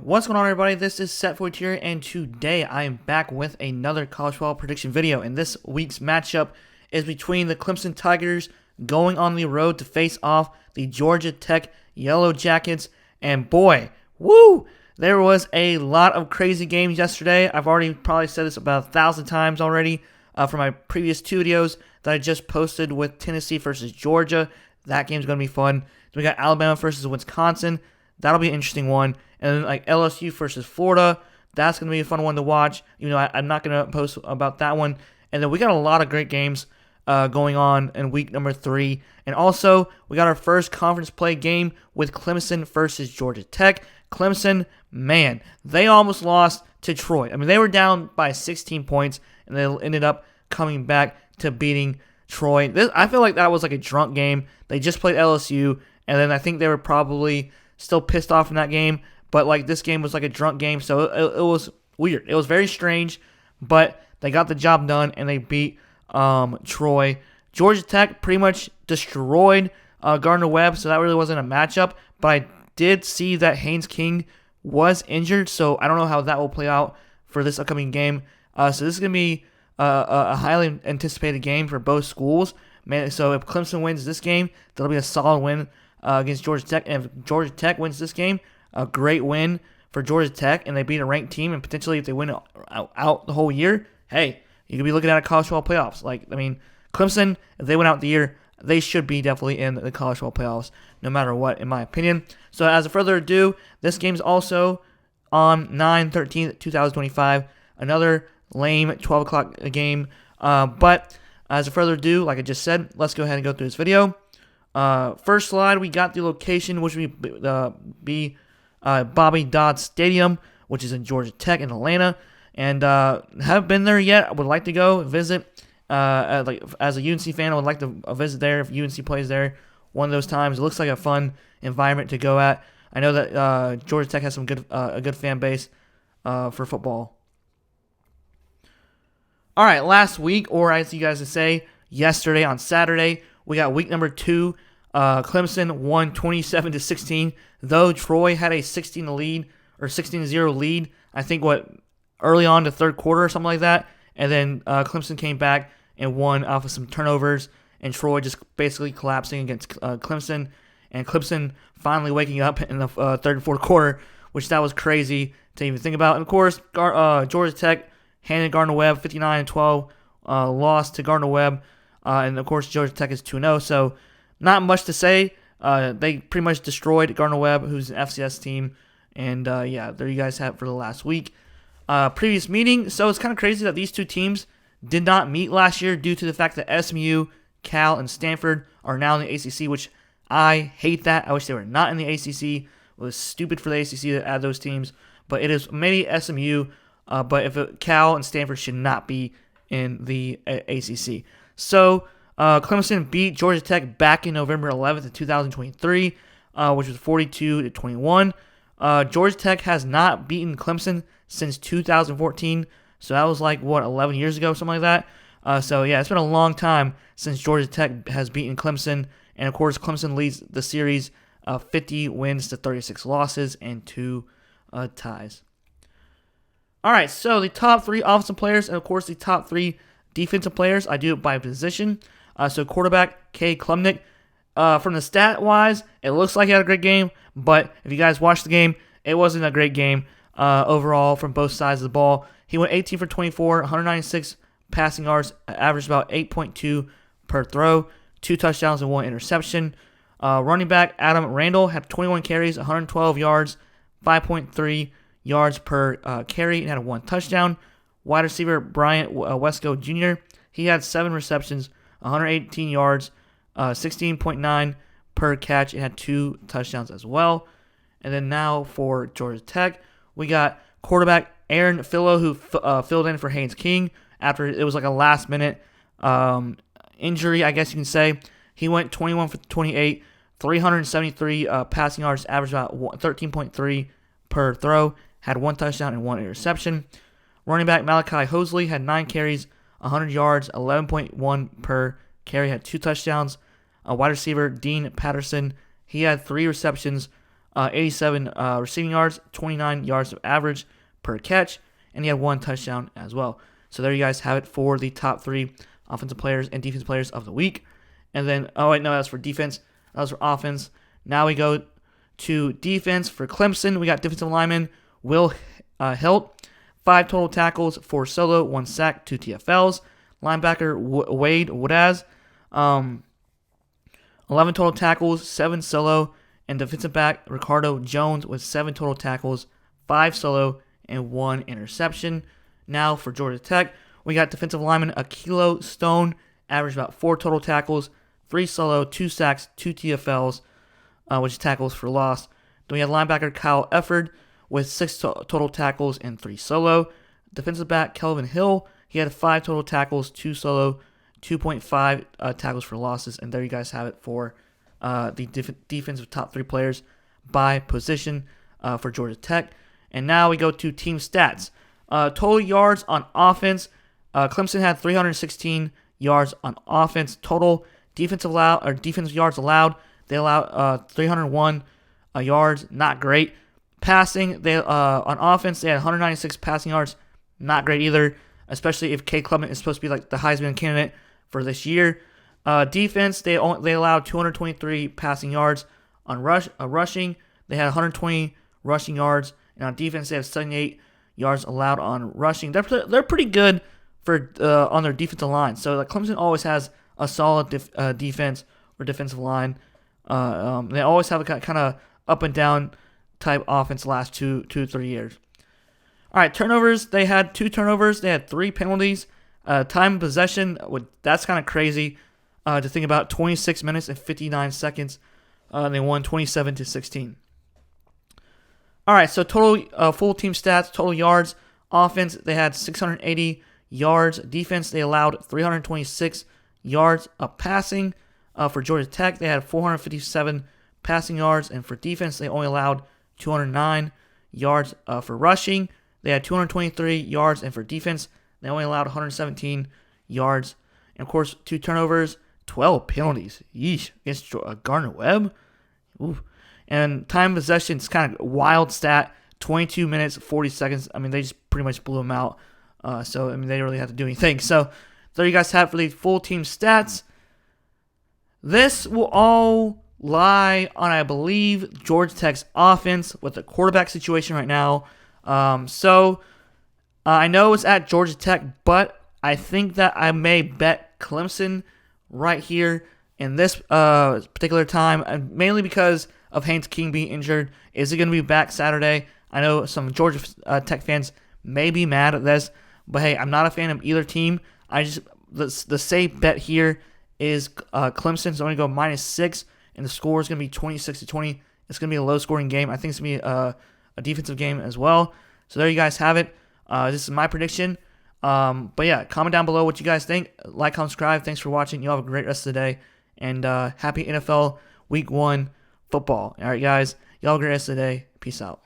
What's going on, everybody? This is Set4 here, and today I am back with another college football prediction video. And this week's matchup is between the Clemson Tigers going on the road to face off the Georgia Tech Yellow Jackets. And boy, woo! There was a lot of crazy games yesterday. I've already probably said this about 1,000 times already for my previous two videos that I just posted with Tennessee versus Georgia. That game's going to be fun. Then we got Alabama versus Wisconsin. That'll be an interesting one. And then like LSU versus Florida. That's going to be a fun one to watch. Even though I'm not going to post about that one. And then we got a lot of great games going on in week number 3. And also, we got our first conference play game with Clemson versus Georgia Tech. Clemson, man, they almost lost to Troy. I mean, they were down by 16 points, and they ended up coming back to beating Troy. I feel like that was like a drunk game. They just played LSU, and then I think they were probably still pissed off in that game. But like this game was like a drunk game, so it was weird. It was very strange, but they got the job done, and they beat Troy. Georgia Tech pretty much destroyed Gardner-Webb, so that really wasn't a matchup. But I did see that Haynes King was injured, so I don't know how that will play out for this upcoming game. So this is going to be a highly anticipated game for both schools. Man, so if Clemson wins this game, that'll be a solid win against Georgia Tech. And if Georgia Tech wins this game, a great win for Georgia Tech, and they beat a ranked team. And potentially, if they win out the whole year, hey, you could be looking at a college football playoffs. Like, I mean, Clemson, if they win out the year, they should be definitely in the college football playoffs, no matter what, in my opinion. So, as a further ado, this game's also on 9/13/2025. Another lame 12 o'clock game. But as a further ado, like I just said, let's go ahead and go through this video. First slide, we got the location, which would be Bobby Dodd Stadium, which is in Georgia Tech in Atlanta, and haven't been there yet. I would like to go visit. Like as a UNC fan, I would like to visit there if UNC plays there one of those times. It looks like a fun environment to go at. I know that Georgia Tech has a good fan base for football. All right, last week, or as you guys would say, yesterday on Saturday, we got week number 2. Clemson won 27-16, though Troy had a 16-0 lead. I think early on the third quarter or something like that, and then Clemson came back and won off of some turnovers, and Troy just basically collapsing against Clemson, and Clemson finally waking up in the third and fourth quarter, which that was crazy to even think about. And of course, Georgia Tech handed Gardner-Webb 59-12, lost to Gardner-Webb. And, of course, Georgia Tech is 2-0, so not much to say. They pretty much destroyed Gardner-Webb, who's an FCS team. And, yeah, there you guys have it for the last week. Previous meeting, so it's kind of crazy that these two teams did not meet last year due to the fact that SMU, Cal, and Stanford are now in the ACC, which I hate that. I wish they were not in the ACC. It was stupid for the ACC to add those teams. But it is maybe SMU, but if Cal and Stanford should not be in the ACC. So, Clemson beat Georgia Tech back in November 11th of 2023, which was 42-21. Georgia Tech has not beaten Clemson since 2014, so that was like, 11 years ago, something like that. So, yeah, it's been a long time since Georgia Tech has beaten Clemson, and, of course, Clemson leads the series 50 wins to 36 losses and 2 ties. All right, so the top 3 offensive players and, of course, the top 3 defensive players, I do it by position. So quarterback, K. Klubnik. From the stat-wise, it looks like he had a great game, but if you guys watched the game, it wasn't a great game overall from both sides of the ball. He went 18 for 24, 196 passing yards, averaged about 8.2 per throw, 2 touchdowns and 1 interception. Running back, Adam Randall, had 21 carries, 112 yards, 5.3 yards per carry, and had 1 touchdown. Wide receiver Bryant Wesco Jr., he had 7 receptions, 118 yards, 16.9 per catch, and had 2 touchdowns as well. And then now for Georgia Tech, we got quarterback Aaron Philo, who filled in for Haynes King after it was like a last-minute injury, I guess you can say. He went 21 for 28, 373 passing yards, averaged about 13.3 per throw, had 1 touchdown and 1 interception. Running back Malachi Hosley had 9 carries, 100 yards, 11.1 per carry, had 2 touchdowns. Wide receiver Dean Patterson, he had 3 receptions, 87 receiving yards, 29 yards of average per catch, and he had 1 touchdown as well. So there you guys have it for the top 3 offensive players and defensive players of the week. And then, that's for defense. That was for offense. Now we go to defense. For Clemson, we got defensive lineman Will Hilt, 5 total tackles, 4 solo, 1 sack, 2 TFLs. Linebacker Wade Woodaz, 11 total tackles, 7 solo, and defensive back Ricardo Jones with 7 total tackles, 5 solo, and 1 interception. Now for Georgia Tech, we got defensive lineman Akilo Stone, averaged about 4 total tackles, 3 solo, 2 sacks, 2 TFLs, which is tackles for loss. Then we had linebacker Kyle Efford with 6 total tackles and 3 solo. Defensive back Kelvin Hill, he had 5 total tackles, 2 solo, 2.5 tackles for losses. And there you guys have it for the defensive top 3 players by position for Georgia Tech. And now we go to team stats. Total yards on offense. Clemson had 316 yards on offense. Total defensive yards allowed. They allowed 301 yards. Not great. Passing, they on offense they had 196 passing yards. Not great either, especially if Cade Clement is supposed to be like the Heisman candidate for this year. Defense, they allowed 223 passing yards. On rushing, they had 120 rushing yards, and on defense they have 78 yards allowed on rushing. They're pretty good for on their defensive line. So like Clemson always has a solid defense or defensive line. They always have a kind of up and down type offense the last 2-3 years. All right, turnovers. They had 2 turnovers. They had 3 penalties. Time of possession, that's kind of crazy to think about. 26 minutes and 59 seconds. They won 27-16. All right, so total full team stats, total yards. Offense, they had 680 yards. Defense, they allowed 326 yards of passing. For Georgia Tech, they had 457 passing yards. And for defense, they only allowed 209 yards for rushing. They had 223 yards, and for defense, they only allowed 117 yards. And, of course, 2 turnovers, 12 penalties. Yeesh, against Gardner-Webb. Ooh. And time possession is kind of wild stat, 22 minutes, 40 seconds. I mean, they just pretty much blew them out. So, I mean, they didn't really have to do anything. So, there you guys have it for the full team stats. This will all lie on, I believe, Georgia Tech's offense with the quarterback situation right now. I know it's at Georgia Tech, but I think that I may bet Clemson right here in this particular time, mainly because of Haynes King being injured. Is he going to be back Saturday? I know some Georgia Tech fans may be mad at this, but hey, I'm not a fan of either team. The safe bet here is Clemson. So I'm going to go -6, and the score is going to be 26-20. It's going to be a low-scoring game. I think it's going to be a defensive game as well. So there you guys have it. This is my prediction. But yeah, comment down below what you guys think. Like, comment, subscribe. Thanks for watching. You all have a great rest of the day. And happy NFL Week 1 football. All right, guys. Y'all have a great rest of the day. Peace out.